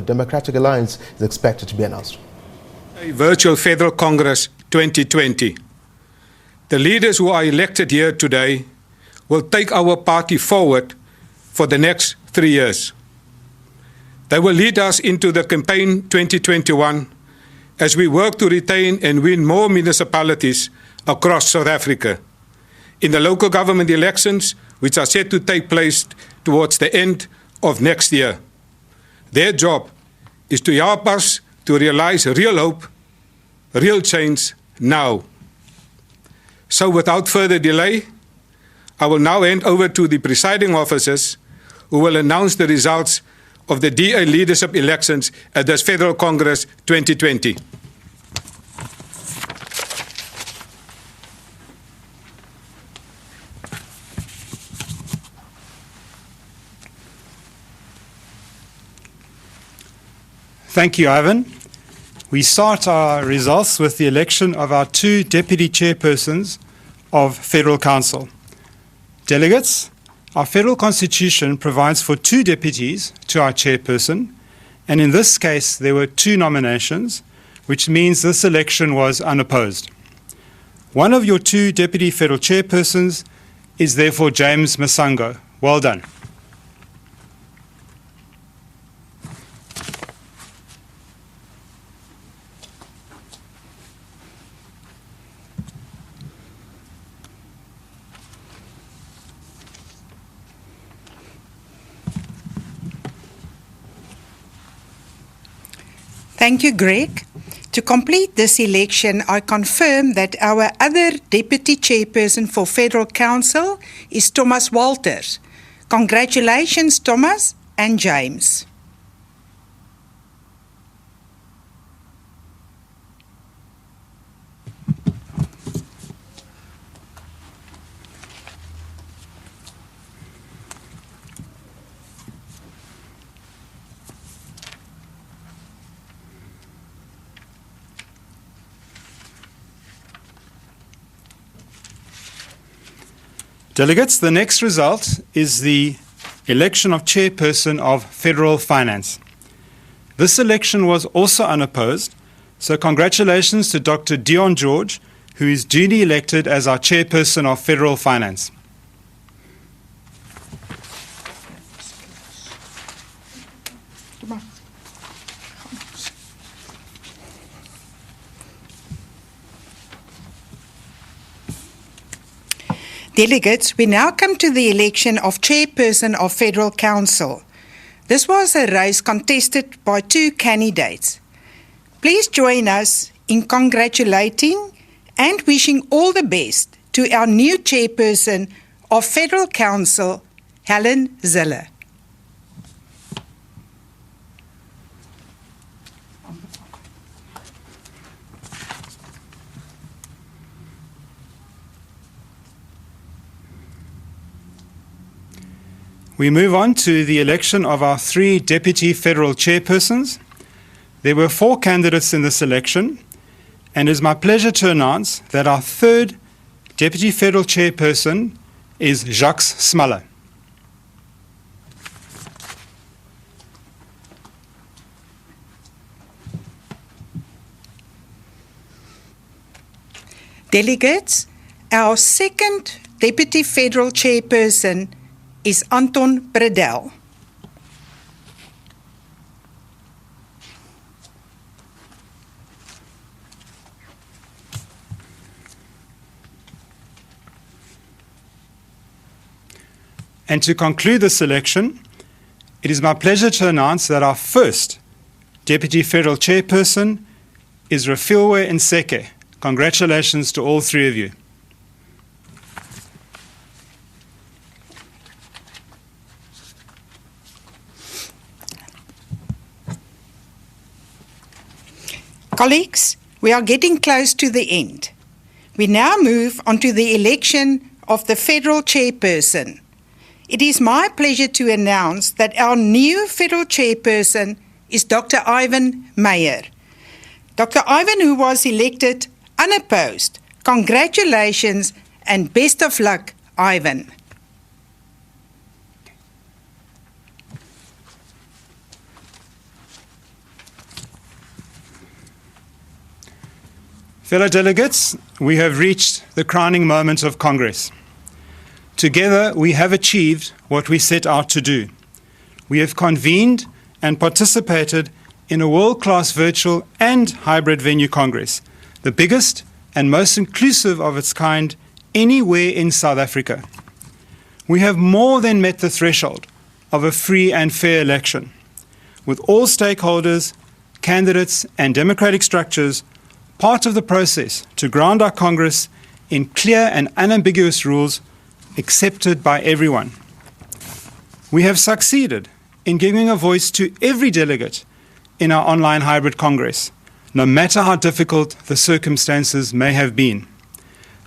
The Democratic Alliance is expected to be announced. A virtual Federal Congress 2020. The leaders who are elected here today will take our party forward for the next 3 years. They will lead us into the campaign 2021 as we work to retain and win more municipalities across South Africa. In the local government elections, which are set to take place towards the end of next year. Their job is to help us to realize real hope, real change now. So without further delay, I will now hand over to the presiding officers who will announce the results of the DA leadership elections at this Federal Congress 2020. Thank you, Ivan. We start our results with the election of our 2 deputy chairpersons of Federal Council. Delegates, our Federal Constitution provides for 2 deputies to our chairperson, and in this case there were 2 nominations, which means this election was unopposed. One of your 2 deputy Federal chairpersons is therefore James Masango. Well done. Thank you, Greg. To complete this election, I confirm that our other Deputy Chairperson for Federal Council is Thomas Walters. Congratulations, Thomas and James. Delegates, the next result is the election of chairperson of Federal Finance. This election was also unopposed, so congratulations to Dr. Dion George, who is duly elected as our chairperson of Federal Finance. Delegates, we now come to the election of Chairperson of Federal Council. This was a race contested by 2 candidates. Please join us in congratulating and wishing all the best to our new Chairperson of Federal Council, Helen Zille. We move on to the election of our 3 deputy federal chairpersons. There were 4 candidates in this election, and it is my pleasure to announce that our 3rd deputy federal chairperson is Jacques Smalle. Delegates, our 2nd deputy federal chairperson is Anton Bredel. And to conclude this election, it is my pleasure to announce that our 1st deputy federal chairperson is Rafilwe Nseke. Congratulations to all 3 of you. Colleagues, we are getting close to the end. We now move on to the election of the federal chairperson. It is my pleasure to announce that our new federal chairperson is Dr. Ivan Meyer. Dr. Ivan, who was elected unopposed. Congratulations and best of luck, Ivan. Fellow delegates, we have reached the crowning moment of Congress. Together, we have achieved what we set out to do. We have convened and participated in a world-class virtual and hybrid venue Congress, the biggest and most inclusive of its kind anywhere in South Africa. We have more than met the threshold of a free and fair election, with all stakeholders, candidates and democratic structures part of the process to ground our Congress in clear and unambiguous rules accepted by everyone. We have succeeded in giving a voice to every delegate in our online hybrid Congress, no matter how difficult the circumstances may have been.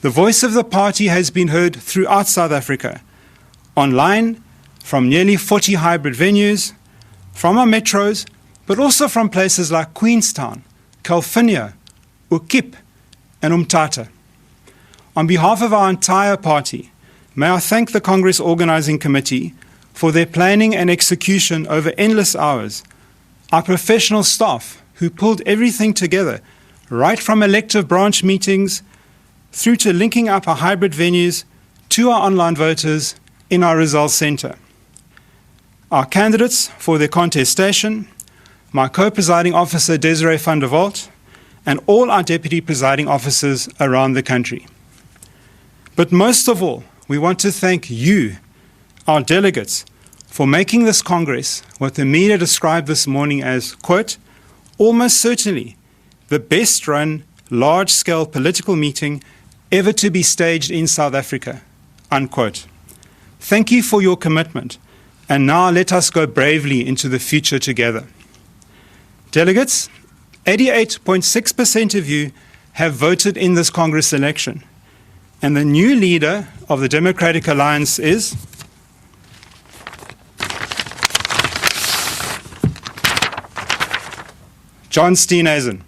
The voice of the party has been heard throughout South Africa, online, from nearly 40 hybrid venues, from our metros, but also from places like Queenstown, Calvinia, Ukip, and Umtata. On behalf of our entire party, may I thank the Congress Organizing Committee for their planning and execution over endless hours, our professional staff who pulled everything together, right from elective branch meetings through to linking up our hybrid venues to our online voters in our results centre. Our candidates for their contestation, my co-presiding officer Desiree van der Walt, and all our deputy presiding officers around the country. But most of all, we want to thank you, our delegates, for making this Congress what the media described this morning as, quote, almost certainly the best run, large-scale political meeting ever to be staged in South Africa, unquote. Thank you for your commitment, and now let us go bravely into the future together. Delegates, 88.6% of you have voted in this Congress election, and the new leader of the Democratic Alliance is John Steenhuisen.